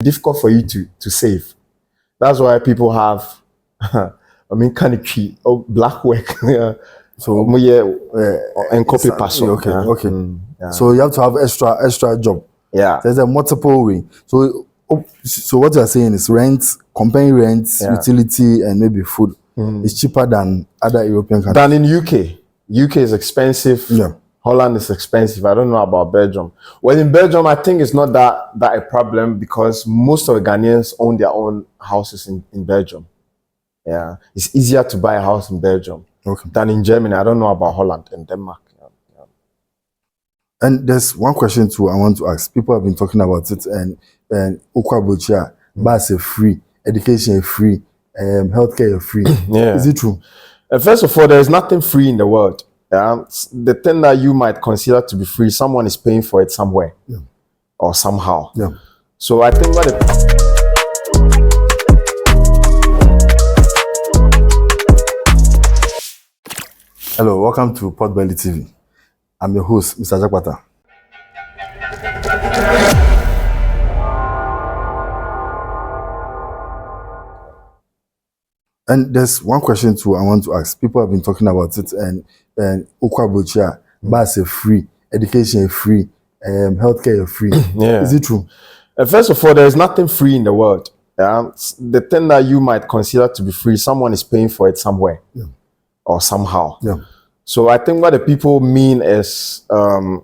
difficult for you to save. That's why people have, I mean, kaniki or black work. Yeah. So and copy pass. Okay. Yeah. So you have to have extra job. Yeah. There's a multiple way. So what you're saying is rent, company rent, utility, and maybe food is cheaper than other European countries. Than in UK. UK is expensive. Yeah. Holland is expensive. I don't know about Belgium. Well, in Belgium, I think it's not that a problem because most of the Ghanaians own their own houses in Belgium. Yeah, it's easier to buy a house in Belgium than in Germany. I don't know about Holland and Denmark. Yeah. And there's one question too I want to ask. People have been talking about it, and Ukwabuchia, bus is free, education is free, healthcare is free. Yeah. Is it true? First of all, there is nothing free in the world. The thing that you might consider to be free, someone is paying for it somewhere or somehow. Yeah. So I think Hello, welcome to Potbelly TV. I'm your host, Mr. Jakpata. And there's one question too I want to ask. People have been talking about it, and Ukwabuchia, bus is free, education is free, healthcare is free. Yeah. Is it true? First of all, there is nothing free in the world. The thing that you might consider to be free, someone is paying for it somewhere or somehow. Yeah. So I think what the people mean is the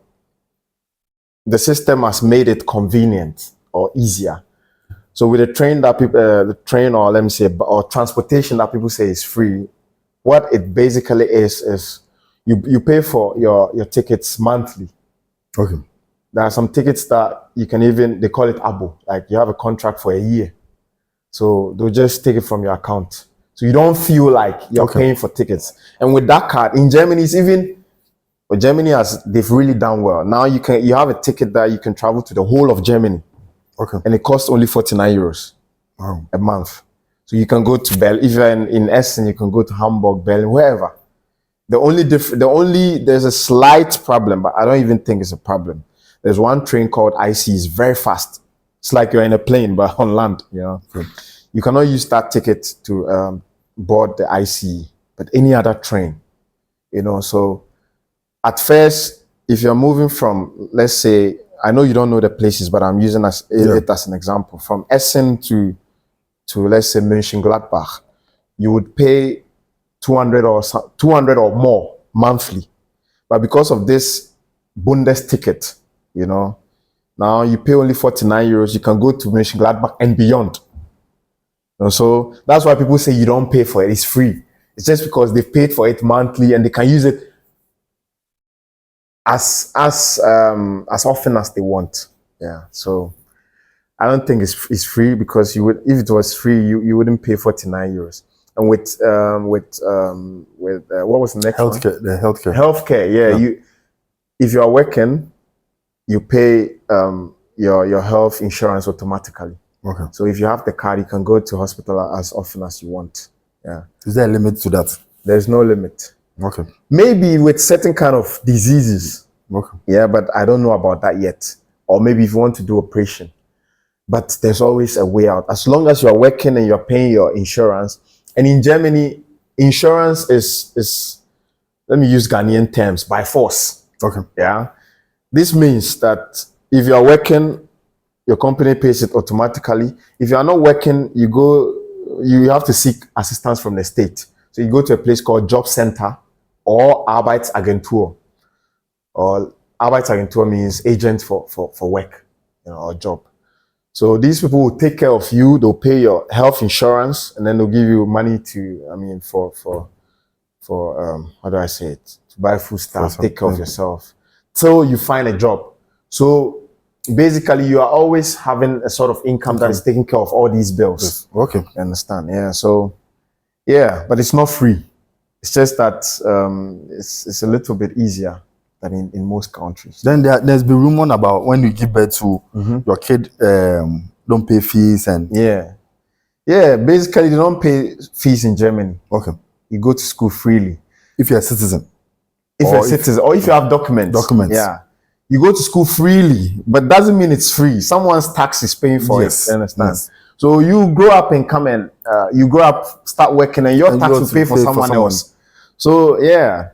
system has made it convenient or easier. So with the train that people, the train or let me say, or transportation that people say is free, what it basically is you pay for your tickets monthly. Okay. There are some tickets that you can even, they call it abo, like you have a contract for a year. So they'll just take it from your account. So you don't feel like you're paying for tickets. And with that card, in Germany, it's even, well, Germany they've really done well. Now you have a ticket that you can travel to the whole of Germany. Okay. And it costs only 49 euros a month. So you can go to Berlin, if you're in Essen, you can go to Hamburg, Berlin, wherever. There's a slight problem, but I don't even think it's a problem. There's one train called IC, it's very fast. It's like you're in a plane, but on land, you know. Okay. You cannot use that ticket to board the IC, but any other train, you know. So at first, if you're moving from, let's say, I know you don't know the places, but I'm using it as an example. From Essen to let's say Mönchengladbach, you would pay 200 or more monthly. But because of this Bundes ticket, you know, now you pay only 49 euros. You can go to Mönchengladbach and beyond. You know, so that's why people say you don't pay for it. It's free. It's just because they've paid for it monthly and they can use it as often as they want. Yeah. So I don't think it's free because if it was free, you wouldn't pay 49 euros. And with what was the next one? The healthcare. Healthcare, yeah. If you are working, you pay your health insurance automatically. Okay. So if you have the card, you can go to hospital as often as you want. Yeah. Is there a limit to that? There's no limit. Okay. Maybe with certain kind of diseases. Okay. Yeah, but I don't know about that yet. Or maybe if you want to do operation. But there's always a way out. As long as you're working and you're paying your insurance. And in Germany, insurance is let me use Ghanaian terms, by force. Okay. Yeah. This means that if you're working, your company pays it automatically. If you are not working, you have to seek assistance from the state. So you go to a place called Job Center or Arbeitsagentur. Or Arbeitsagentur means agent for work, you know, or job. So these people will take care of you. They'll pay your health insurance, and then they'll give you money for how do I say it? To buy food stuff, take care of yourself till you find a job. So basically, you are always having a sort of income that is taking care of all these bills. Yes. Okay. You understand? Yeah. So yeah, but it's not free. It's just that it's a little bit easier than in most countries. Then there's been rumor about when you give birth to your kid, don't pay fees and basically they don't pay fees in Germany. Okay. You go to school freely if you're a citizen. If you're a citizen or if you have documents. Documents. Yeah. You go to school freely, but doesn't mean it's free. Someone's tax is paying for Yes, it. You understand? yes. So you grow up and come and you grow up, start working, and your And tax you will have pay to for pay for someone someone. else. So yeah,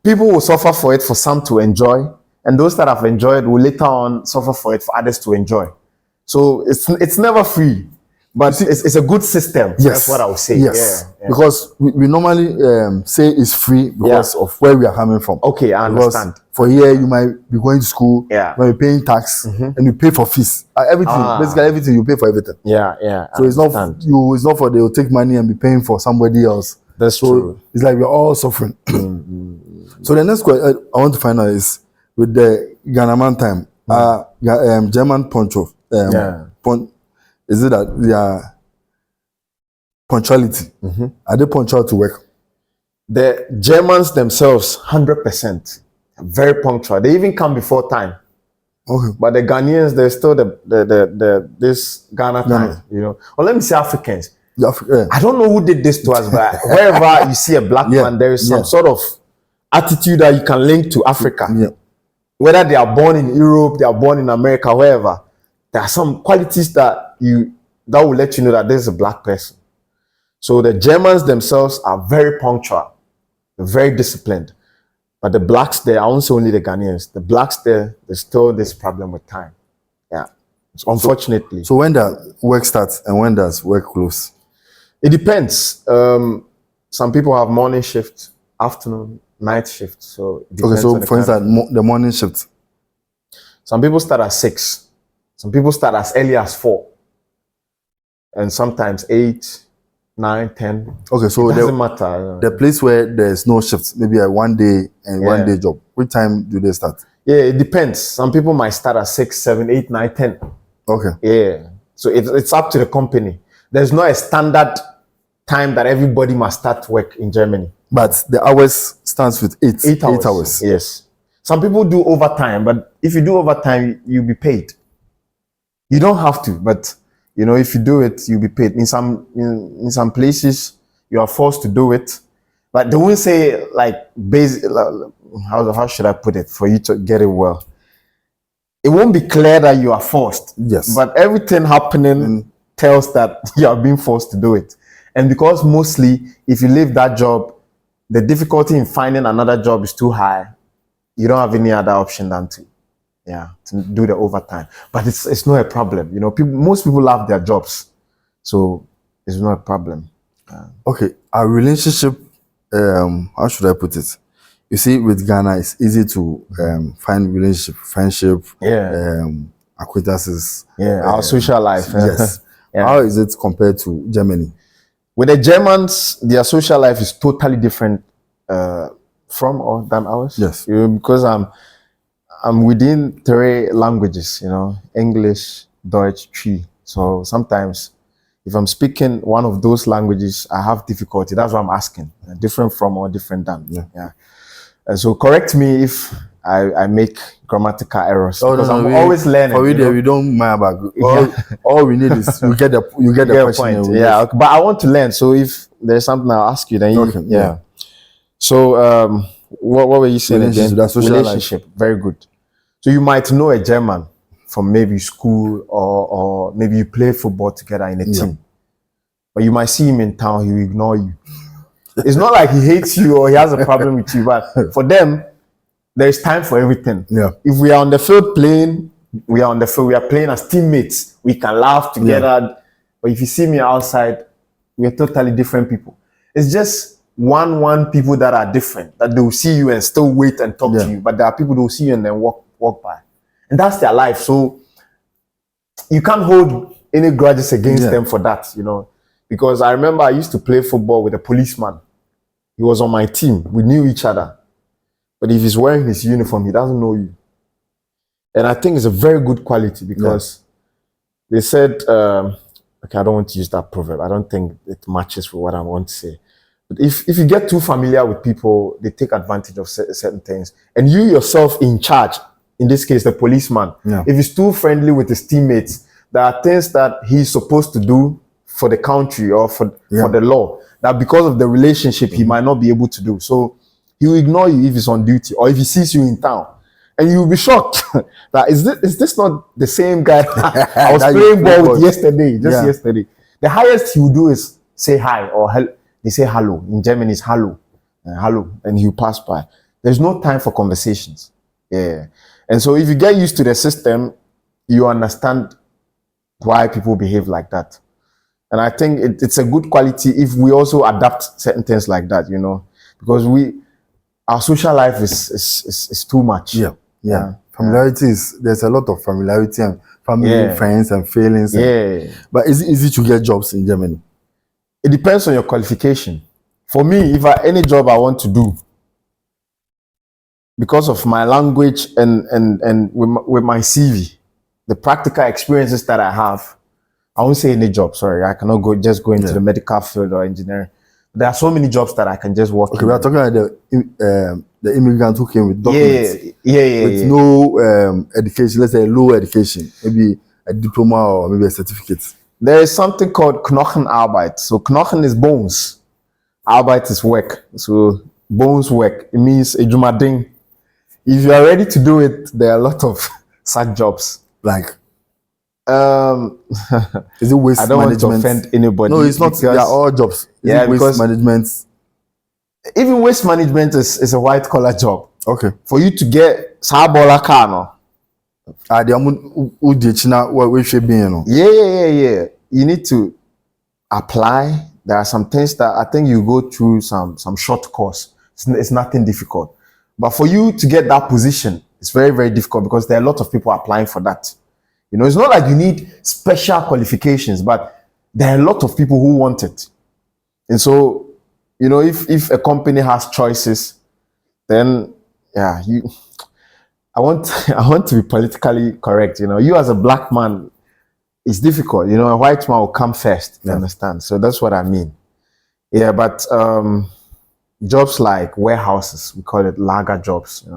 people will suffer for it for some to enjoy, and those that have enjoyed will later on suffer for it for others to enjoy. So it's never free, but it's a good system. Yes, That's what I would say. Yes, Yeah. because we normally say it's free because of where we are coming from. Okay, I Because understand. for here, you might be going to school, Yeah. you might be paying tax, and you pay for fees. Everything, basically everything, you pay for everything. Yeah. So it's not for they will take money and be paying for somebody else. That's so true. It's like we're all suffering. So the next question I want to find out is with the Ghanaman time, German punctual. Is it that they are punctuality? Are they punctual to work? The Germans themselves, 100%, very punctual. They even come before time. Okay. But the Ghanaians, they're still this Ghana time, you know. Or let me say Africans. I don't know who did this to us, but wherever you see a black man, there is some sort of attitude that you can link to Africa. Yeah. Whether they are born in Europe, they are born in America, wherever, there are some qualities that will let you know that this is a black person. So the Germans themselves are very punctual, very disciplined. But the blacks there, I won't say only the Ghanaians, the blacks there, there's still this problem with time. Yeah. So unfortunately. So when does work start and when does work close? It depends. Some people have morning shift, afternoon, night shift. So it depends. Okay, so for instance, the morning shift. Some people start at 6. Some people start as early as 4. And sometimes 8, 9, 10. Okay, so it doesn't matter. The place where there's no shift, maybe a 1 day and 1 day job. Which time do they start? Yeah, it depends. Some people might start at 6, 7, 8, 9, 10. Okay. Yeah. So it's up to the company. There's not a standard time that everybody must start work in Germany. But the hours stands with 8 hours. Yes. Some people do overtime, but if you do overtime, you'll be paid. You don't have to, but you know, if you do it, you'll be paid. In some places, you are forced to do it, but they won't say like basic. How should I put it for you to get it well? It won't be clear that you are forced. Yes. But everything happening tells that you are being forced to do it, and because mostly, if you leave that job, the difficulty in finding another job is too high. You don't have any other option than to do the overtime. But it's not a problem. You know, most people love their jobs, so it's not a problem. Okay, our relationship. How should I put it? You see, with Ghana, it's easy to find relationship, friendship, acquaintances. Yeah, our social life. Yes. How is it compared to Germany? With the Germans, their social life is totally different than ours. Yes. Because I'm within 3 languages, you know, English, Deutsch, Twi. So sometimes if I'm speaking one of those languages, I have difficulty. That's why I'm asking. Different from or different than. Yeah. And so correct me if I make grammatical errors. Because I'm always learning. For we don't mind about all we need is you get the question. Point. Yeah, but I want to learn. So if there's something I'll ask you, then you So what were you saying again? Relationship. Very good. So you might know a German from maybe school or maybe you play football together in a team. But you might see him in town, he will ignore you. It's not like he hates you or he has a problem with you, but for them, there's time for everything. Yeah. If we are on the field playing, we are on the field, we are playing as teammates. We can laugh together. Yeah. But if you see me outside, we are totally different people. It's just one people that are different, that they will see you and still wait and talk to you. But there are people who will see you and then walk by. And that's their life. So you can't hold any grudges against them for that, you know. Because I remember I used to play football with a policeman. He was on my team. We knew each other. But if he's wearing his uniform, he doesn't know you. And I think it's a very good quality because they said, okay, I don't want to use that proverb. I don't think it matches with what I want to say. But if you get too familiar with people, they take advantage of certain things. And you yourself in charge, in this case, the policeman, if he's too friendly with his teammates, there are things that he's supposed to do for the country or for the law that because of the relationship, he might not be able to do. So He will ignore you if he's on duty or if he sees you in town. And you'll be shocked that is this not the same guy I was playing ball with yesterday, yesterday. The highest he will do is say hi or they say hello. In German it's hello. Hello. And he'll pass by. There's no time for conversations. Yeah. And so if you get used to the system, you understand why people behave like that. And I think it's a good quality if we also adapt certain things like that, because our social life is too much. Yeah. Familiarity there's a lot of familiarity and family, friends and feelings. But is it easy to get jobs in Germany? It depends on your qualification. For me, if any job I want to do, because of my language and with my CV, the practical experiences that I have, I won't say any job, sorry. I cannot go into the medical field or engineering. There are so many jobs that I can just work in. We are talking about the immigrants who came with documents. With no education, let's say low education, maybe a diploma or maybe a certificate. There is something called Knochenarbeit. So Knochen is bones. Arbeit is work. So bones work. It means a jumading. If you are ready to do it, there are a lot of such jobs. Like is it waste management? I don't want to offend anybody. No, it's not. They are all jobs. Waste management. Even waste management is a white collar job. Okay. For you to get sabola kano. Yeah. You need to apply. There are some things that I think you go through some short course. It's nothing difficult. But for you to get that position, it's very, very difficult because there are a lot of people applying for that. It's not like you need special qualifications, but there are a lot of people who want it. And so, if a company has choices, then I want to be politically correct. You as a black man, it's difficult. A white man will come first. You understand? So that's what I mean. Yeah, but jobs like warehouses, we call it lager jobs.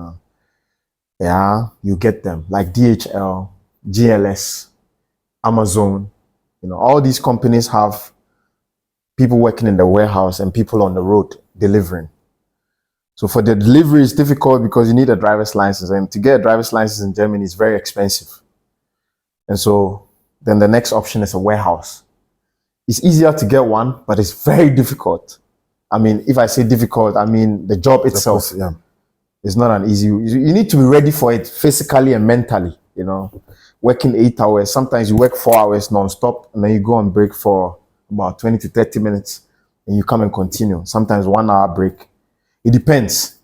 You get them like DHL. GLS, Amazon, all these companies have people working in the warehouse and people on the road delivering. So for the delivery, it's difficult because you need a driver's license. And to get a driver's license in Germany is very expensive. And so then the next option is a warehouse. It's easier to get one, but it's very difficult. I mean, if I say difficult, I mean the job itself is not an easy. You need to be ready for it physically and mentally, Working 8 hours. Sometimes you work 4 hours non-stop and then you go on break for about 20 to 30 minutes and you come and continue. Sometimes 1 hour break. It depends.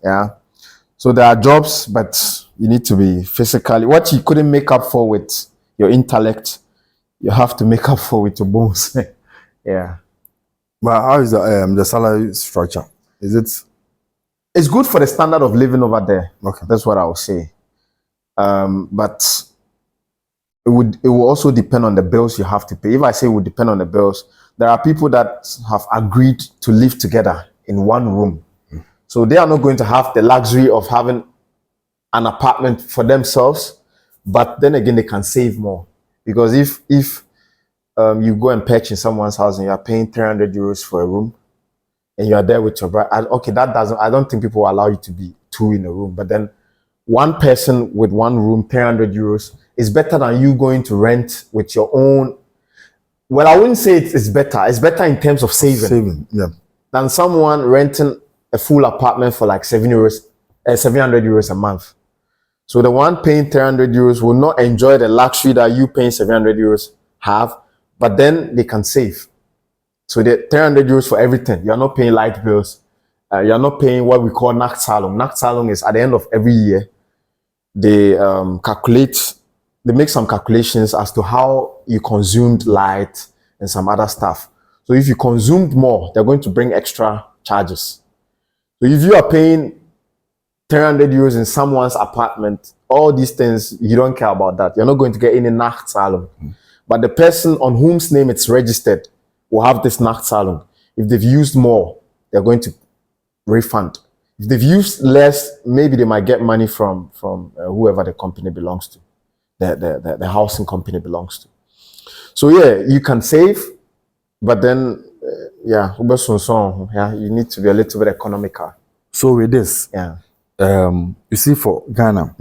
So there are jobs, but you need to be physically. What you couldn't make up for with your intellect, you have to make up for with your bones. But how is the salary structure? It's good for the standard of living over there. Okay. That's what I would say. But it will also depend on the bills you have to pay. If I say it would depend on the bills, there are people that have agreed to live together in one room. So they are not going to have the luxury of having an apartment for themselves, but then again, they can save more. Because if you go and pitch in someone's house and you are paying 300 euros for a room, and you are there with your bride, okay, I don't think people will allow you to be two in a room. But then one person with one room, 300 euros, is better than you going to rent with your own. Well, I wouldn't say it's better. It's better in terms of saving. Than someone renting a full apartment for like 700 euros a month. So the one paying 300 euros will not enjoy the luxury that you paying 700 euros have, but then they can save. So the 300 euros for everything. You're not paying light bills. You're not paying what we call Nachtzahlung. Nachtzahlung is at the end of every year. They make some calculations as to how you consumed light and some other stuff. So if you consumed more, they're going to bring extra charges. So if you are paying 300 euros in someone's apartment, all these things, you don't care about that. You're not going to get any Nachtzahlung. But the person on whose name it's registered will have this Nachtzahlung. If they've used more, they're going to refund. If they've used less, maybe they might get money from whoever the company belongs to, the housing company belongs to. So you can save, but then you need to be a little bit economical. So with this, Yeah. you see, for Ghana,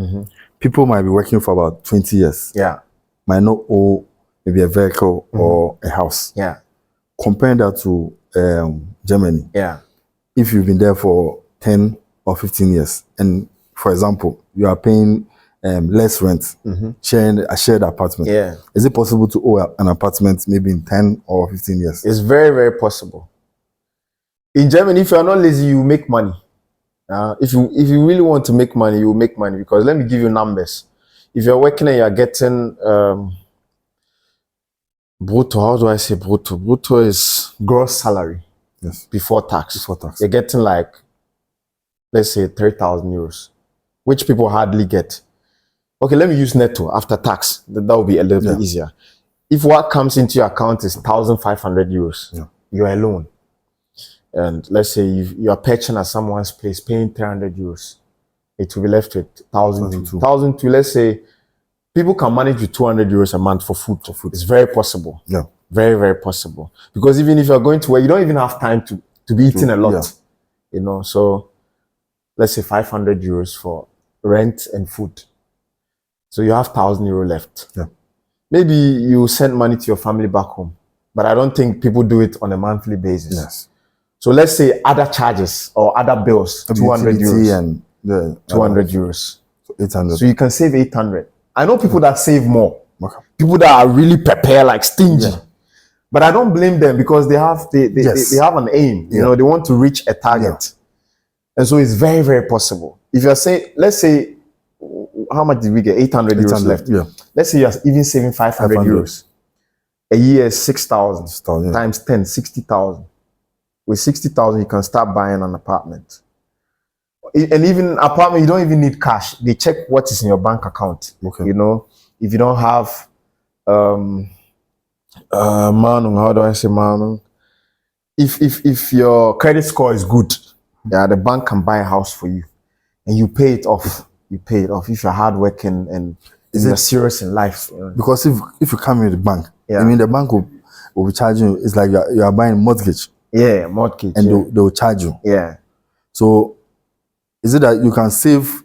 people might be working for about 20 years. Yeah. Might not own maybe a vehicle or a house. Yeah. Compare that to Germany. Yeah. If you've been there for 10 or 15 years, and for example, you are paying less rent, sharing a shared apartment. Yeah. Is it possible to own an apartment maybe in 10 or 15 years? It's very, very possible. In Germany, if you are not lazy, you make money. If you really want to make money, you will make money, because let me give you numbers. If you're working and you're getting brutto, how do I say brutto? Brutto is gross salary. Yes. Before tax. Before tax. You're getting like, let's say 3,000 euros, which people hardly get. Okay, let me use netto after tax. That will be a little bit easier. If what comes into your account is 1,500 euros, you're alone. And let's say you are pitching at someone's place, paying 300 euros, it will be left with 1,002. 1,002, let's say, people can manage with 200 euros a month for food. It's very possible. Yeah. Very, very possible. Because even if you're going to work, you don't even have time to be eating a lot. You know, so let's say 500 euros for rent and food. So you have 1,000 euro left. Yeah. Maybe you send money to your family back home, but I don't think people do it on a monthly basis. Yes. So let's say other charges or other bills, 200 euros. And 200 euros. So 800. So you can save 800. I know people that save more. Okay. People that are really prepared, like stingy. Yeah. But I don't blame them, because they have an aim. You know, they want to reach a target. And so it's very, very possible. If you're saying, let's say, how much did we get? 800 euros left. Yeah. Let's say you're even saving 500 euros. A year is 6,000 times 10, 60,000. With 60,000, you can start buying an apartment. And even apartment, you don't even need cash. They check what is in your bank account. Okay. You know, if you don't have how do I say manung? If your credit score is good, the bank can buy a house for you, and you pay it off. You pay it off if you're hardworking and you're serious in life. You know? Because if you come in the bank, I mean, the bank will be charging you. It's like you are buying mortgage. Yeah, mortgage. And they will charge you. Yeah. So is it that you can save?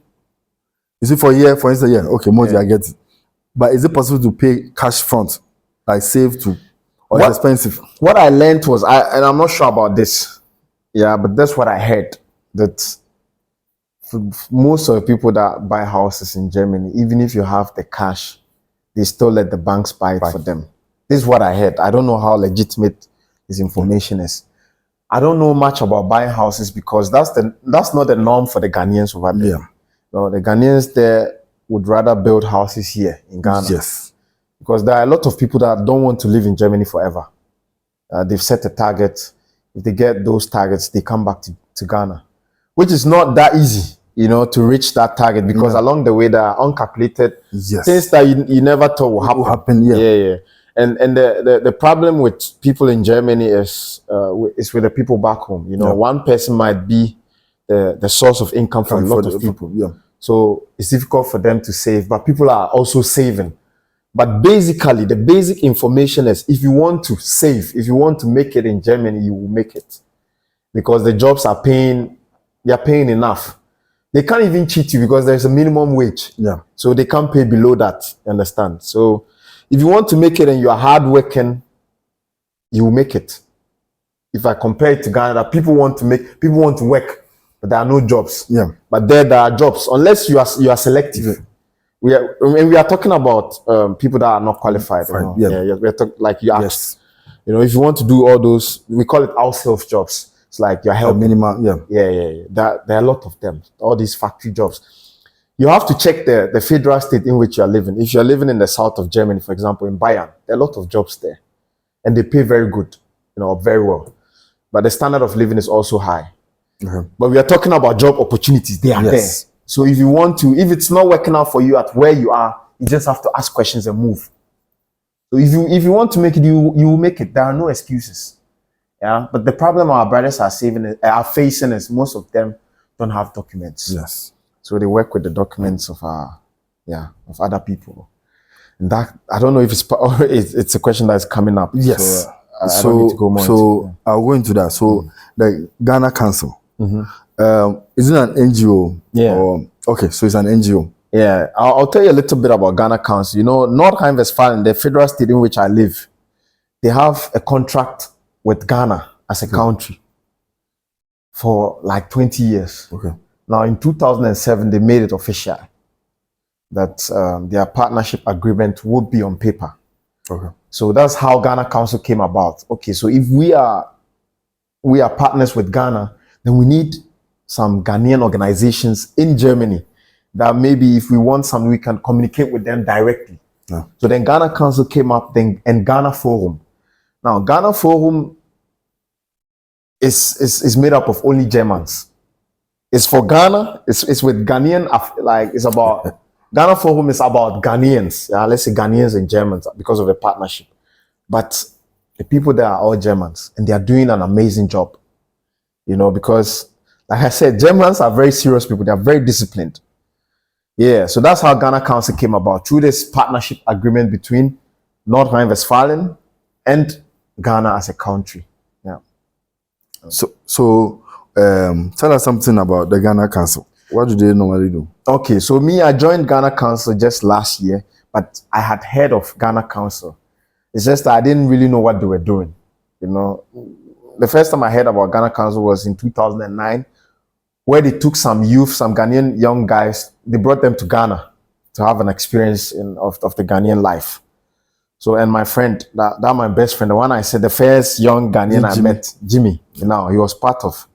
You see, for a year, for instance, okay, mortgage, I get it. But is it possible to pay cash front, like save to, or it's expensive? What I learned was, and I'm not sure about this, but that's what I heard, that most of the people that buy houses in Germany, even if you have the cash, they still let the banks buy it for them. This is what I heard. I don't know how legitimate this information is. I don't know much about buying houses, because that's not the norm for the Ghanaians over there. Yeah. No, the Ghanaians there would rather build houses here in Ghana. Yes. Because there are a lot of people that don't want to live in Germany forever. They've set a target. If they get those targets, they come back to Ghana, which is not that easy, you know, to reach that target, because along the way there are uncalculated things that you never thought will happen. Yeah. And the problem with people in Germany is with the people back home. You know, one person might be the source of income for a lot of people. Yeah. So it's difficult for them to save, but people are also saving. But basically, the basic information is, if you want to save, if you want to make it in Germany, you will make it, because the jobs are paying. They are paying enough. They can't even cheat you, because there's a minimum wage. Yeah. So they can't pay below that. You understand? So if you want to make it and you are hardworking, you will make it. If I compare it to Ghana, people want to work, but there are no jobs. Yeah. But there are jobs, unless you are selective. Yeah. We are talking about people that are not qualified. You know? Yeah. We are talking, like you asked. You know, if you want to do all those, we call it house help jobs. It's like you're helping. Minimum. Yeah. There are a lot of them. All these factory jobs. You have to check the federal state in which you are living. If you're living in the south of Germany, for example, in Bayern, there are a lot of jobs there, and they pay very good, you know, very well. But the standard of living is also high. But we are talking about job opportunities. They are there. So if it's not working out for you at where you are, you just have to ask questions and move. So if you want to make it, you will make it. There are no excuses. Yeah. But the problem our brothers are facing is, most of them don't have documents. Yes. So they work with the documents of other people. And that, I don't know if it's a question that's coming up. Yes. So I don't need to go more into. I'll go into that. So the Ghana Council, Is it an NGO? Yeah. Okay, so it's an NGO. Yeah, I'll tell you a little bit about Ghana Council. You know, North Rhine-Westphalia, the federal state in which I live, they have a contract with Ghana as a country for like 20 years. Okay. Now, in 2007, they made it official that their partnership agreement would be on paper. Okay. So that's how Ghana Council came about. Okay, so if we are partners with Ghana, then we need some Ghanaian organizations in Germany that maybe if we want some, we can communicate with them directly. Yeah. So then Ghana Council came up, then and Ghana Forum. Now Ghana Forum is made up of only Germans. It's for Ghana. It's with Ghanaian. Like it's about Ghana Forum is about Ghanaians. Let's say Ghanaians and Germans because of the partnership. But the people there are all Germans, and they are doing an amazing job. You know, because like I said, Germans are very serious people. They are very disciplined. Yeah, so that's how Ghana Council came about, through this partnership agreement between North Rhine-Westphalia and Ghana as a country. Yeah. So tell us something about the Ghana Council. What do they normally do? Okay, so I joined Ghana Council just last year, but I had heard of Ghana Council. It's just that I didn't really know what they were doing. You know, the first time I heard about Ghana Council was in 2009, where they took some Ghanaian young guys, they brought them to Ghana to have an experience of the Ghanaian life. So, and my friend, that my best friend, the one I said, the first young Ghanaian I met, Jimmy, he was part of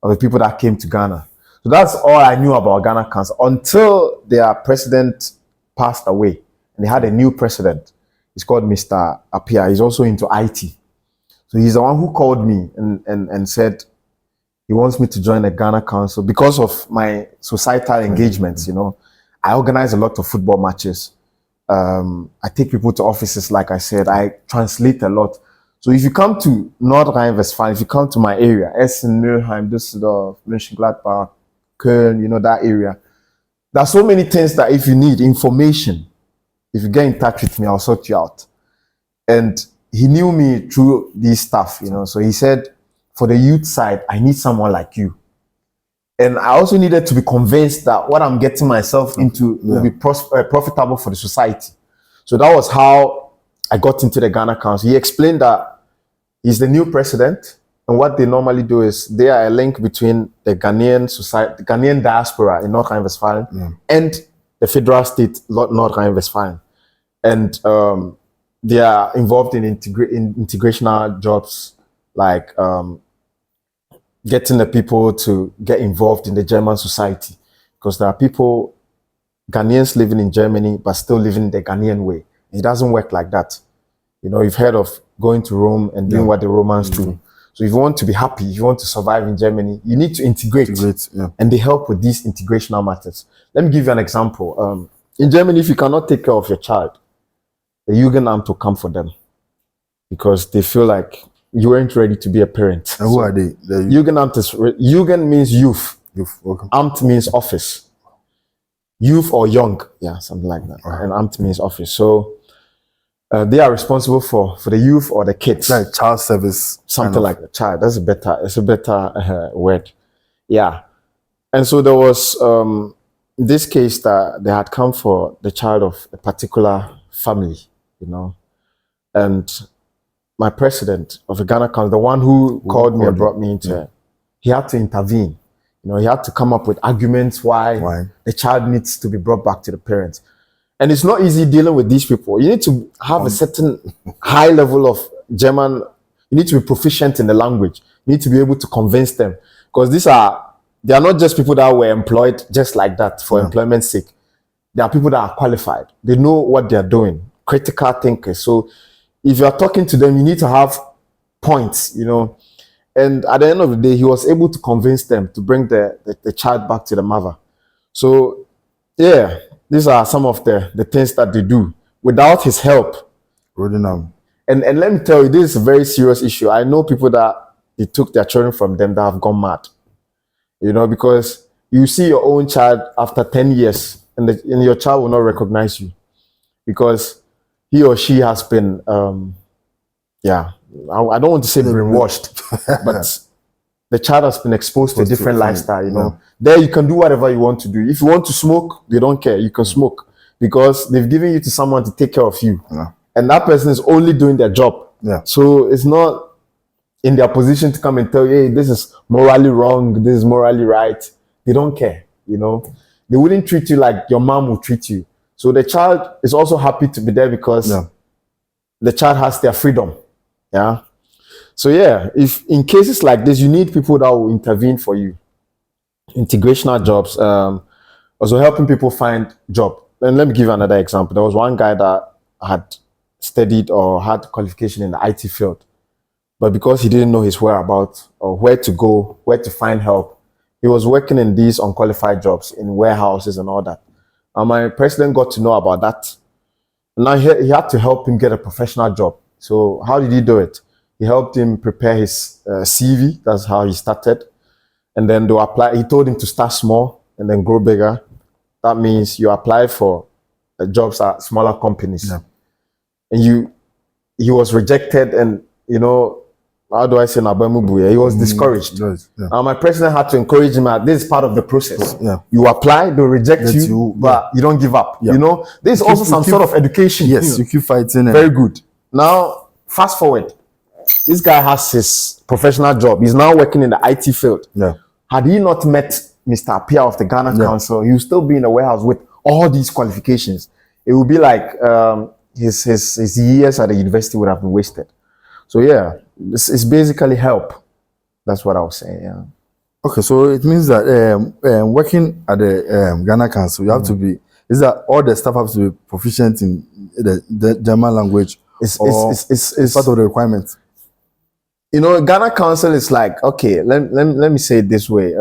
the people that came to Ghana. So that's all I knew about Ghana Council until their president passed away and they had a new president. He's called Mr. Apia. He's also into IT. So he's the one who called me and said, he wants me to join the Ghana Council because of my societal engagements. You know, I organize a lot of football matches. I take people to offices, like I said. I translate a lot. So if you come to North Rhine-Westphalia, if you come to my area, Essen, Mülheim, Düsseldorf, Mönchengladbach, Köln, you know, that area, there are so many things that if you need information, if you get in touch with me, I'll sort you out. And he knew me through this stuff, you know. So he said, for the youth side, I need someone like you. And I also needed to be convinced that what I'm getting myself into will be profitable for the society. So that was how I got into the Ghana Council. He explained that he's the new president, and what they normally do is they are a link between the Ghanaian society, the Ghanaian diaspora in North Rhine-Westphalia, and the federal state, North Rhine-Westphalia. And they are involved in integrational jobs, like getting the people to get involved in the German society, because there are people, Ghanaians living in Germany, but still living the Ghanaian way. It doesn't work like that. You know, you've heard of going to Rome and doing what the Romans do. So if you want to be happy, if you want to survive in Germany, you need to integrate. And they help with these integrational matters. Let me give you an example. In Germany, if you cannot take care of your child, the Jugendamt will come for them because they feel like you weren't ready to be a parent. And who are they? Jugendamt Jugend means youth. Okay. Amt means office. Youth or young, something like that. And Amt means office. So they are responsible for the youth or the kids. Like child service. Something like that. Child. That's a better word. Yeah. And so there was this case that they had come for the child of a particular family, you know, and my president of the Ghana Council, the one who called me and brought me into it, he had to intervene. You know, he had to come up with arguments why the child needs to be brought back to the parents. And it's not easy dealing with these people. You need to have a certain high level of German. You need to be proficient in the language. You need to be able to convince them, because they are not just people that were employed just like that for employment's sake. They are people that are qualified. They know what they are doing. Critical thinkers. So if you are talking to them, you need to have points, you know. And at the end of the day, he was able to convince them to bring the child back to the mother. So, yeah, these are some of the things that they do. Without his help. And let me tell you, this is a very serious issue. I know people that they took their children from them that have gone mad. You know, because you see your own child after 10 years and your child will not recognize you because he or she has been, I don't want to say brainwashed, but the child has been exposed to a different lifestyle, you know. Yeah. There you can do whatever you want to do. If you want to smoke, they don't care. You can smoke because they've given you to someone to take care of you. Yeah. And that person is only doing their job. Yeah. So it's not in their position to come and tell you, hey, this is morally wrong, this is morally right. They don't care, you know. They wouldn't treat you like your mom would treat you. So the child is also happy to be there because the child has their freedom. Yeah. So yeah, if in cases like this, you need people that will intervene for you. Integrational jobs, also helping people find job. And let me give you another example. There was one guy that had studied or had qualification in the IT field, but because he didn't know his whereabouts or where to go, where to find help, he was working in these unqualified jobs in warehouses and all that. And my president got to know about that. And now he had to help him get a professional job. So how did he do it? He helped him prepare his CV. That's how he started. And then to apply, he told him to start small and then grow bigger. That means you apply for jobs at smaller companies. Yeah. And he was rejected, and you know, how do I say Nabamubuya? He was discouraged. Yeah. My president had to encourage him that this is part of the process. Yeah. You apply, they'll reject you, but you don't give up. Yeah. You know, there's also some sort of education. Yes, you keep fighting. Very good. Now, fast forward. This guy has his professional job. He's now working in the IT field. Yeah. Had he not met Mr. Apia of the Ghana Council, he would still be in the warehouse with all these qualifications. It would be like his years at the university would have been wasted. So yeah, it's basically help. That's what I was saying. Yeah. Okay, so it means that working at the Ghana Council, you have to be. Is that all the staff have to be proficient in the German language? It's part of the requirement. You know, Ghana Council is like, okay, let me say it this way.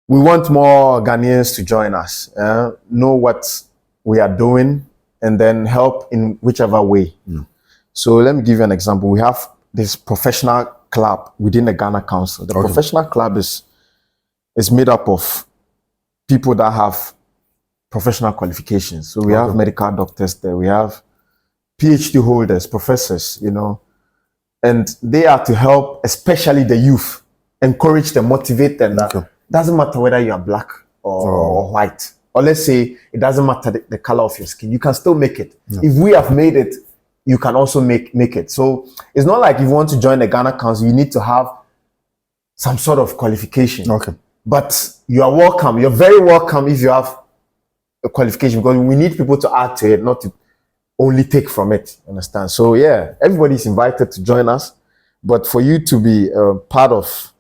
We want more Ghanaians to join us, know what we are doing, and then help in whichever way. So let me give you an example. We have this professional club within the Ghana Council. The professional club is made up of people that have professional qualifications. So we have medical doctors there. We have PhD holders, professors, you know, and they are to help, especially the youth, encourage them, motivate them. That doesn't matter whether you are black or white, or let's say it doesn't matter the color of your skin. You can still make it. If we have made it, you can also make it. So it's not like if you want to join the Ghana Council, you need to have some sort of qualification. Okay. But you are welcome. You're very welcome if you have a qualification, because we need people to add to it, not to only take from it. Understand? So yeah, everybody's invited to join us, but for you to be part of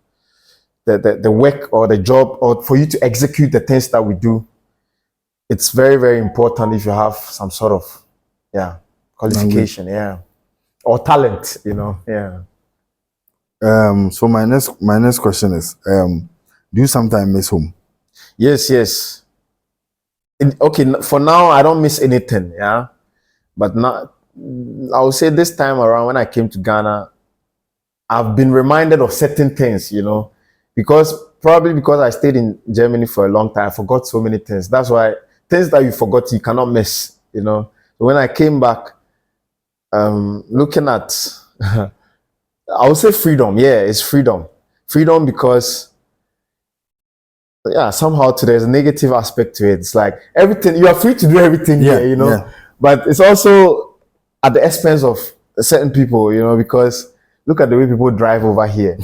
the work or the job, or for you to execute the things that we do, it's very, very important if you have some sort of qualification, or talent, you know. So my next question is, do you sometimes miss home? Yes. Okay, for now I don't miss anything, but now I would say this time around when I came to Ghana, I've been reminded of certain things, you know, because I stayed in Germany for a long time, I forgot so many things. That's why things that you forgot you cannot miss, you know. So when I came back, looking at I would say freedom. It's freedom because somehow there's a negative aspect to it. It's like everything, you are free to do everything here, you know, but it's also at the expense of certain people, you know, because look at the way people drive over here.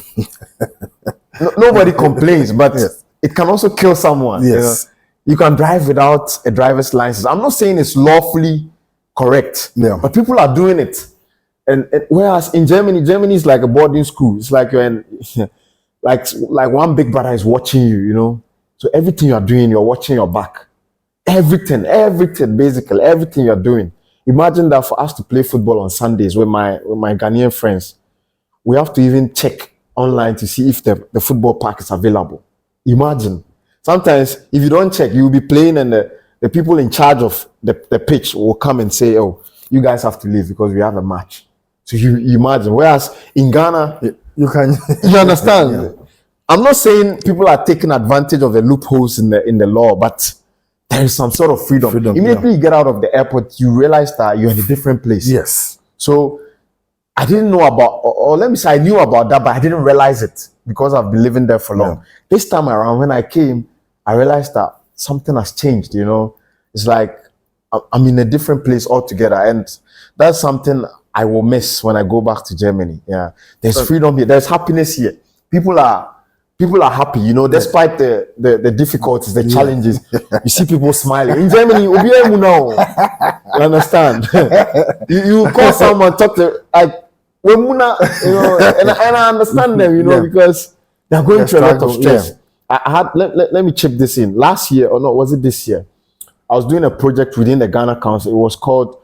Nobody complains, but it can also kill someone. You know? You can drive without a driver's license. I'm not saying it's lawfully correct, but people are doing it. And whereas in Germany is like a boarding school. It's like you're in, like one big brother is watching you, you know. So everything you're doing, you're watching your back. Everything, basically, everything you're doing. Imagine that for us to play football on Sundays with my Ghanaian friends, we have to even check online to see if the football park is available. Imagine. Sometimes if you don't check, you'll be playing and the people in charge of the pitch will come and say, oh, you guys have to leave because we have a match. So you imagine. Whereas in Ghana, you understand. I'm not saying people are taking advantage of the loopholes in the law, but there is some sort of freedom. Immediately you get out of the airport, you realize that you're in a different place. Yes. So I didn't know about, or let me say I knew about that, but I didn't realize it because I've been living there for long. This time around, when I came, I realized that something has changed, you know. It's like I'm in a different place altogether, and that's something I will miss when I go back to Germany. Yeah, there's freedom here, there's happiness here. People are happy, you know, despite the difficulties, the challenges. You see people smiling in Germany. You understand? you call someone, talk to like, you know, and I understand them, you know, because they're going through a lot of stress. I had let me check this in. Last year, or no, was it this year? I was doing a project within the Ghana Council. It was called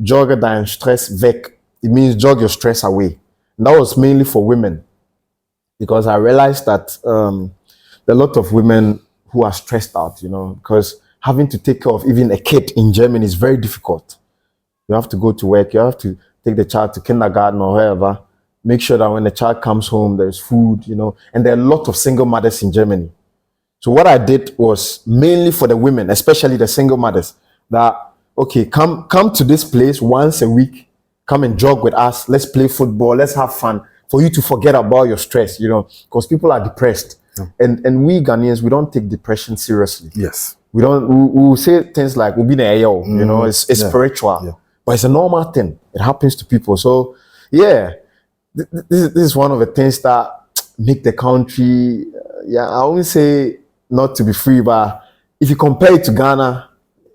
Jogge dein Stress weg. It means jog your stress away. And that was mainly for women, because I realized that there are a lot of women who are stressed out, you know, because having to take care of even a kid in Germany is very difficult. You have to go to work, you have to take the child to kindergarten or wherever, make sure that when the child comes home, there's food, you know, and there are a lot of single mothers in Germany. So what I did was mainly for the women, especially the single mothers, that, okay, come to this place once a week, come and jog with us, let's play football, let's have fun, for you to forget about your stress, you know, because people are depressed. And we Ghanaians, we don't take depression seriously. Yes. We will say things like, we'll be you know, it's spiritual, but it's a normal thing. It happens to people. So yeah, this is one of the things that make the country, I won't say not to be free, but if you compare it to Ghana,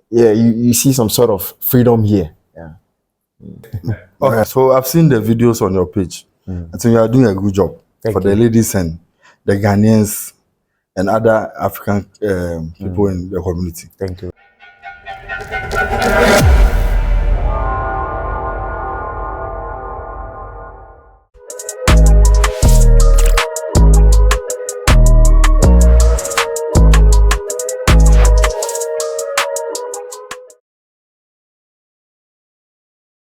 you see some sort of freedom here. Okay, so I've seen the videos on your page. I think you are doing a good job for the ladies and the Ghanaians and other African people in the community. Thank you.